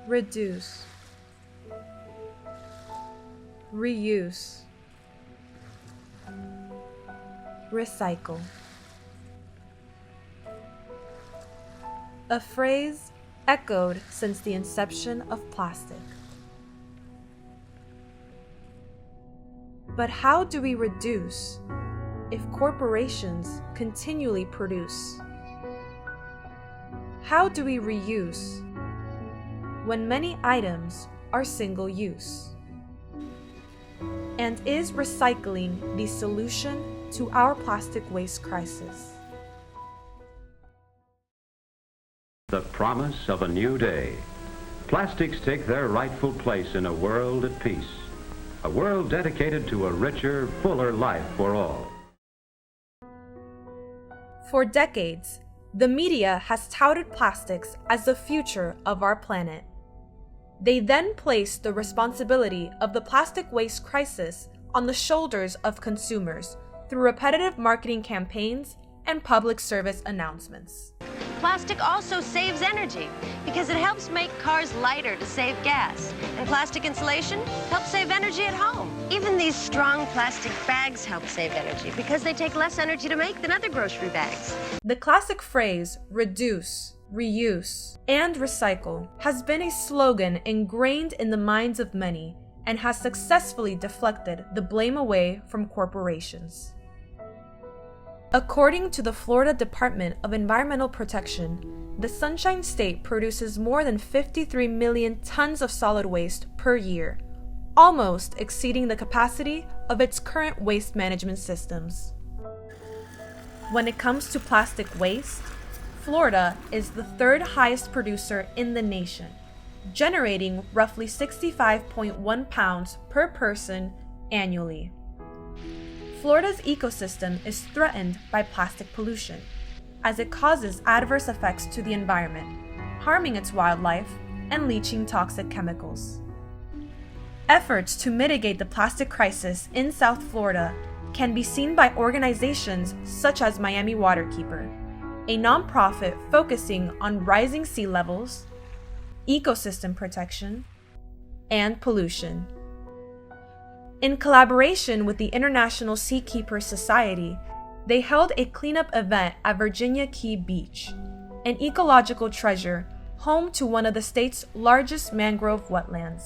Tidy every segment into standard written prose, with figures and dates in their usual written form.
reduce, reuse, recycle. A phrase echoed since the inception of plastic. But how do we reduce if corporations continually produce? How do we reuse when many items are single use? And is recycling the solution to our plastic waste crisis? The promise of a new day. Plastics take their rightful place in a world at peace. A world dedicated to a richer, fuller life for all. For decades, the media has touted plastics as the future of our planet. They then placed the responsibility of the plastic waste crisis on the shoulders of consumers through repetitive marketing campaigns and public service announcements. Plastic also saves energy because it helps make cars lighter to save gas. And plastic insulation helps save energy at home. Even these strong plastic bags help save energy because they take less energy to make than other grocery bags. The classic phrase, reduce, reuse, and recycle, has been a slogan ingrained in the minds of many and has successfully deflected the blame away from corporations. According to the Florida Department of Environmental Protection, the Sunshine State produces more than 53 million tons of solid waste per year, almost exceeding the capacity of its current waste management systems. When it comes to plastic waste, Florida is the third highest producer in the nation, generating roughly 65.1 pounds per person annually. Florida's ecosystem is threatened by plastic pollution, as it causes adverse effects to the environment, harming its wildlife and leaching toxic chemicals. Efforts to mitigate the plastic crisis in South Florida can be seen by organizations such as Miami Waterkeeper, a nonprofit focusing on rising sea levels, ecosystem protection, and pollution. In collaboration with the International Seakeepers Society, they held a cleanup event at Virginia Key Beach, an ecological treasure home to one of the state's largest mangrove wetlands.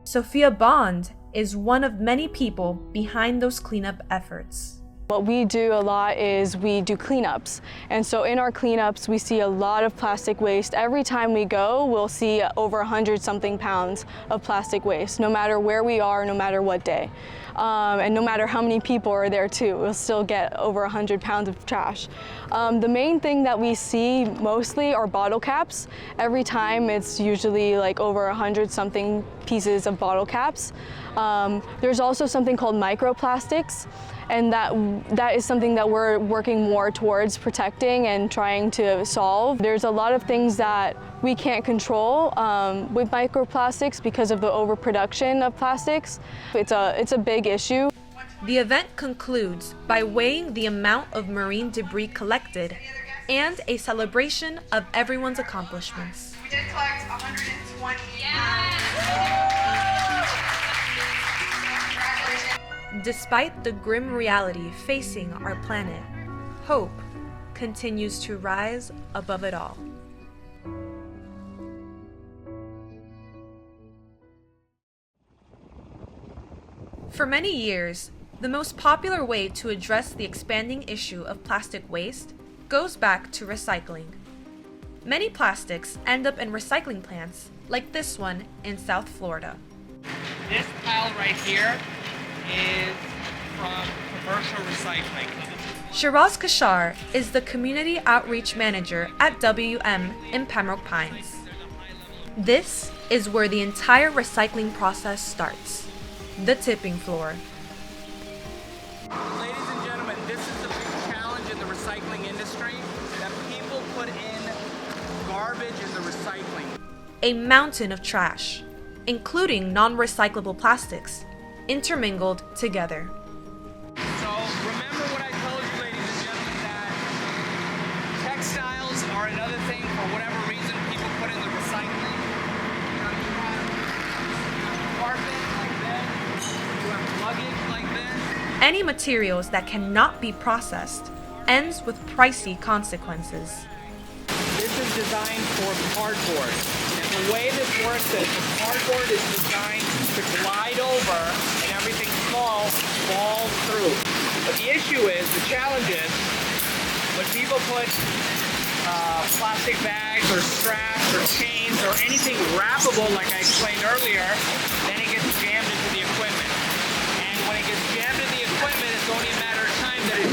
Sophia Bond is one of many people behind those cleanup efforts. What we do a lot is we do cleanups. And so in our cleanups, we see a lot of plastic waste. Every time we go, we'll see over 100-something pounds of plastic waste, no matter where we are, no matter what day. And no matter how many people are there too, we'll still get over 100 pounds of trash. The main thing that we see mostly are bottle caps. Every time it's usually like over 100-something pieces of bottle caps. There's also something called microplastics, and that is something that we're working more towards protecting and trying to solve. There's a lot of things that we can't control with microplastics because of the overproduction of plastics. It's a big issue. The event concludes by weighing the amount of marine debris collected and a celebration of everyone's accomplishments. We did collect 120 Despite the grim reality facing our planet, hope continues to rise above it all. For many years, the most popular way to address the expanding issue of plastic waste goes back to recycling. Many plastics end up in recycling plants, like this one in South Florida. This pile right here is from commercial recycling. Shiraz Kashar is the Community Outreach Manager at WM in Pembroke Pines. This is where the entire recycling process starts, the tipping floor. Ladies and gentlemen, this is the big challenge in the recycling industry, that people put in garbage in the recycling. A mountain of trash, including non-recyclable plastics, intermingled together. So remember what I told you, ladies and gentlemen, that textiles are another thing for whatever reason people put in the recycling. carpet like this. You have luggage like this. Any materials that cannot be processed ends with pricey consequences. This is designed for cardboard. And the way this works is the cardboard is designed to glide over and everything small falls through. But the issue is, the challenge is, when people put plastic bags or straps or chains or anything wrappable like I explained earlier, then it gets jammed into the equipment. And when it gets jammed into the equipment, it's only a matter of time that it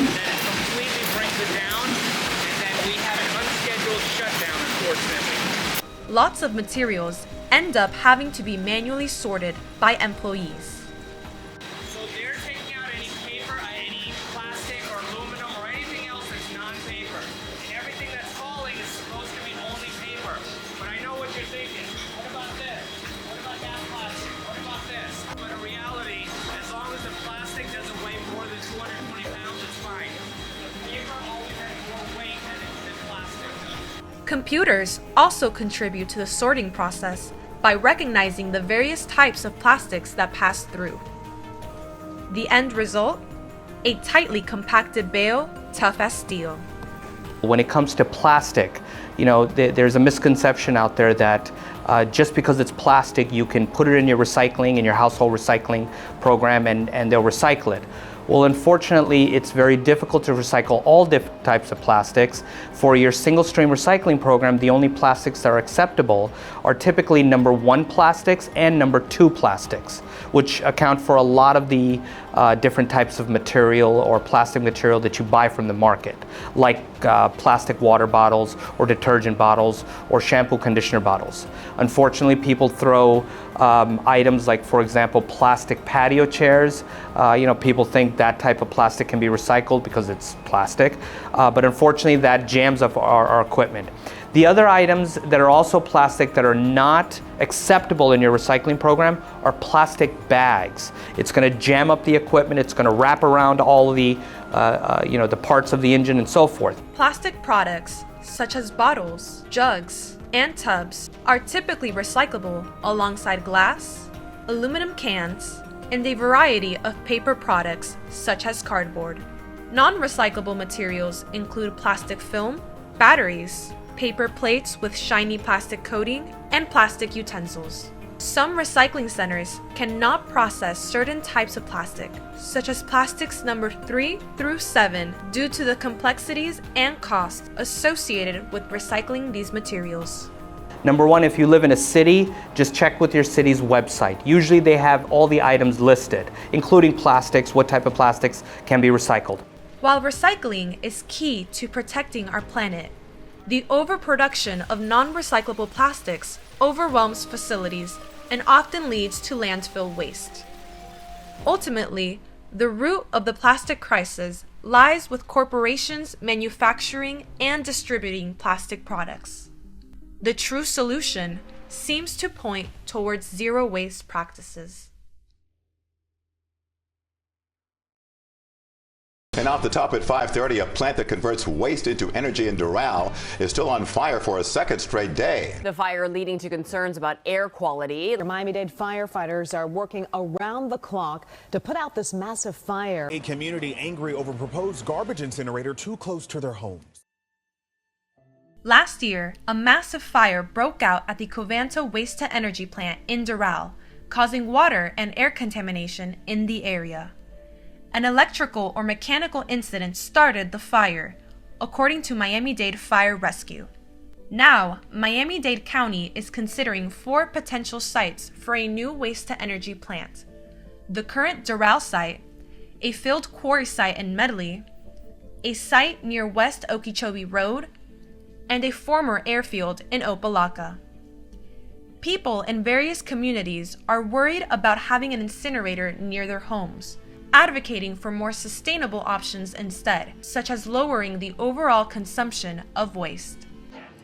completely brings it down, and then we have an unscheduled shutdown, unfortunately. Lots of materials end up having to be manually sorted by employees. So they're taking out any paper, any plastic or aluminum or anything else that's non-paper. And everything that's falling is supposed to be only paper. But I know what you're thinking. What about this? What about that plastic? What about this? But in reality, as long as the plastic doesn't weigh more than 220 pounds, it's fine. The paper always has more weight than plastic does. Computers also contribute to the sorting process by recognizing the various types of plastics that pass through. The end result? A tightly compacted bale, tough as steel. When it comes to plastic, there's a misconception out there that just because it's plastic, you can put it in your recycling, in your household recycling program, and they'll recycle it. Well, unfortunately, it's very difficult to recycle all different types of plastics. For your single stream recycling program, the only plastics that are acceptable are typically number 1 plastics and number 2 plastics, which account for a lot of the different types of material or plastic material that you buy from the market, like plastic water bottles or detergent bottles or shampoo conditioner bottles. Unfortunately, people throw items like, for example, plastic patio chairs. People think that type of plastic can be recycled because it's plastic, but unfortunately that jams up our equipment. The other items that are also plastic that are not acceptable in your recycling program are plastic bags. It's going to jam up the equipment, it's going to wrap around all the the parts of the engine and so forth. Plastic products such as bottles, jugs, and tubs are typically recyclable alongside glass, aluminum cans, and a variety of paper products such as cardboard. Non-recyclable materials include plastic film, batteries, paper plates with shiny plastic coating, and plastic utensils. Some recycling centers cannot process certain types of plastic, such as plastics number 3 through 7, due to the complexities and costs associated with recycling these materials. Number 1, if you live in a city, just check with your city's website. Usually they have all the items listed, including plastics, what type of plastics can be recycled. While recycling is key to protecting our planet, the overproduction of non-recyclable plastics overwhelms facilities and often leads to landfill waste. Ultimately, the root of the plastic crisis lies with corporations manufacturing and distributing plastic products. The true solution seems to point towards zero waste practices. And off the top at 5:30, a plant that converts waste into energy in Doral is still on fire for a second straight day. The fire leading to concerns about air quality. Miami-Dade firefighters are working around the clock to put out this massive fire. A community angry over proposed garbage incinerator too close to their homes. Last year, a massive fire broke out at the Covanta waste-to-energy plant in Doral, causing water and air contamination in the area. An electrical or mechanical incident started the fire, according to Miami-Dade Fire Rescue. Now, Miami-Dade County is considering 4 potential sites for a new waste-to-energy plant. The current Doral site, a filled quarry site in Medley, a site near West Okeechobee Road, and a former airfield in Opelika. People in various communities are worried about having an incinerator near their homes, advocating for more sustainable options instead, such as lowering the overall consumption of waste.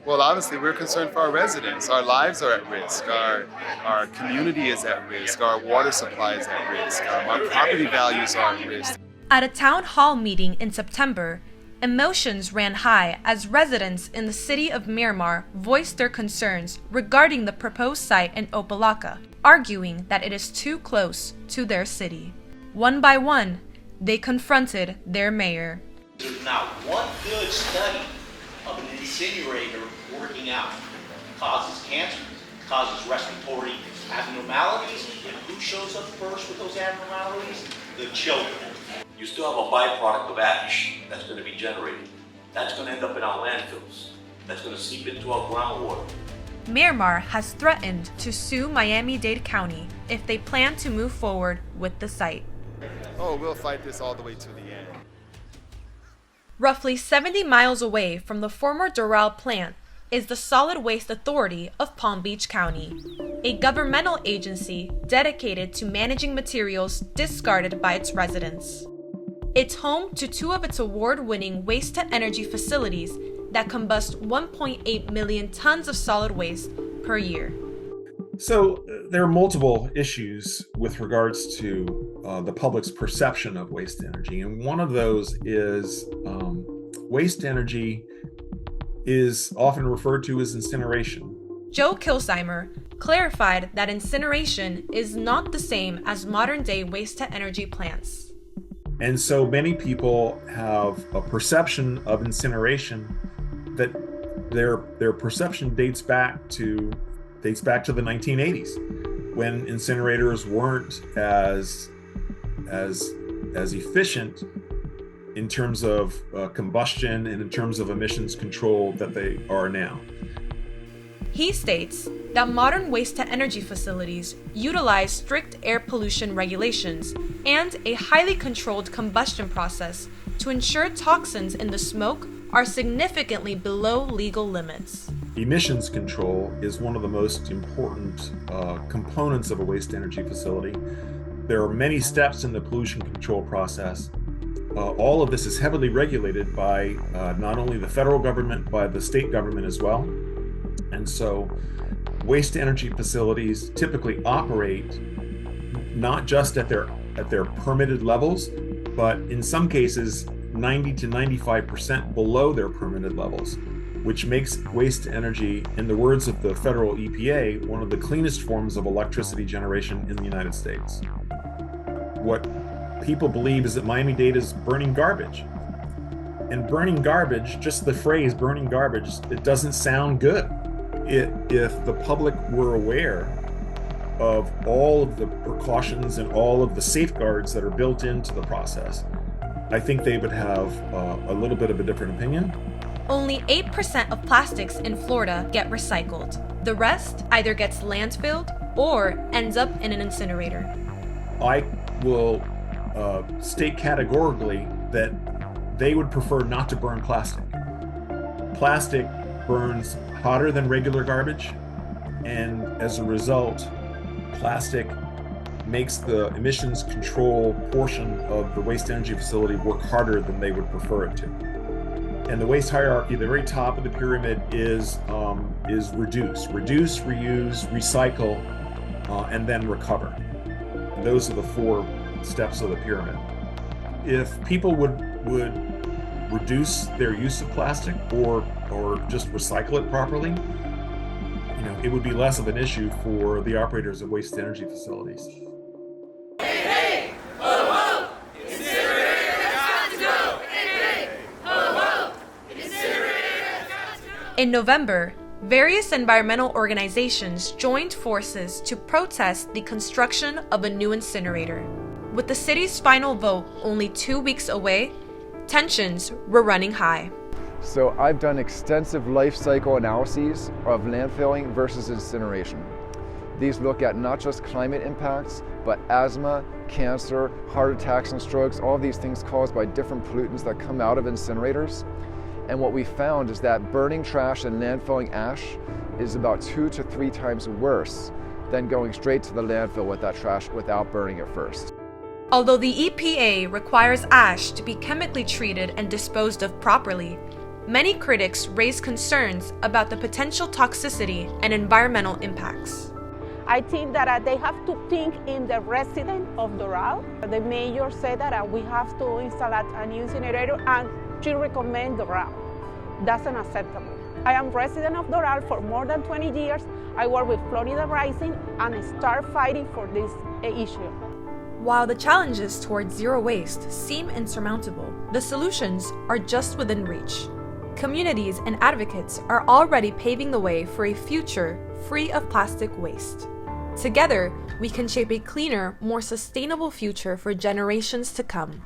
Well, obviously, we're concerned for our residents. Our lives are at risk. Our community is at risk. Our water supply is at risk. Our property values are at risk. At a town hall meeting in September, emotions ran high as residents in the city of Miramar voiced their concerns regarding the proposed site in Opelika. arguing that it is too close to their city. One by one, they confronted their mayor. There's not one good study of an incinerator working out. It causes cancer, it causes respiratory abnormalities, and who shows up first with those abnormalities? The children. You still have a byproduct of ash that's going to be generated. That's going to end up in our landfills. That's going to seep into our groundwater. Miramar has threatened to sue Miami-Dade County if they plan to move forward with the site. Oh, we'll fight this all the way to the end. Roughly 70 miles away from the former Doral plant is the Solid Waste Authority of Palm Beach County, a governmental agency dedicated to managing materials discarded by its residents. It's home to two of its award-winning waste-to-energy facilities that combust 1.8 million tons of solid waste per year. So there are multiple issues with regards to the public's perception of waste energy. And one of those is waste energy is often referred to as incineration. Joe Kilsheimer clarified that incineration is not the same as modern-day waste-to-energy plants. And so many people have a perception of incineration that their perception dates back to the 1980s, when incinerators weren't as efficient in terms of combustion and in terms of emissions control that they are now. He states that modern waste-to-energy facilities utilize strict air pollution regulations and a highly controlled combustion process to ensure toxins in the smoke are significantly below legal limits. Emissions control is one of the most important components of a waste-to-energy facility. There are many steps in the pollution control process. All of this is heavily regulated by not only the federal government, but the state government as well. And so waste-to-energy facilities typically operate not just at their permitted levels, but in some cases 90 to 95% below their permitted levels, which makes waste-to-energy, in the words of the federal EPA, one of the cleanest forms of electricity generation in the United States. What people believe is that Miami-Dade is burning garbage. And burning garbage, just the phrase burning garbage, it doesn't sound good. If the public were aware of all of the precautions and all of the safeguards that are built into the process, I think they would have a little bit of a different opinion. Only 8% of plastics in Florida get recycled. The rest either gets landfilled or ends up in an incinerator. I will state categorically that they would prefer not to burn plastic. Plastic burns hotter than regular garbage, and as a result, plastic makes the emissions control portion of the waste energy facility work harder than they would prefer it to. And the waste hierarchy, the very top of the pyramid is reduce, reuse, recycle, and then recover. And those are the 4 steps of the pyramid. If people would reduce their use of plastic or just recycle it properly, it would be less of an issue for the operators of waste energy facilities. In November, various environmental organizations joined forces to protest the construction of a new incinerator. With the city's final vote only 2 weeks away, tensions were running high. So I've done extensive life cycle analyses of landfilling versus incineration. These look at not just climate impacts, but asthma, cancer, heart attacks and strokes, all of these things caused by different pollutants that come out of incinerators. And what we found is that burning trash and landfilling ash is about 2 to 3 times worse than going straight to the landfill with that trash without burning it first. Although the EPA requires ash to be chemically treated and disposed of properly, many critics raise concerns about the potential toxicity and environmental impacts. I think that they have to think in the resident of Doral. The mayor said that we have to install a new incinerator, and she recommends Doral. That's unacceptable. I am resident of Doral for more than 20 years. I work with Florida Rising and start fighting for this issue. While the challenges towards zero waste seem insurmountable, the solutions are just within reach. Communities and advocates are already paving the way for a future free of plastic waste. Together, we can shape a cleaner, more sustainable future for generations to come.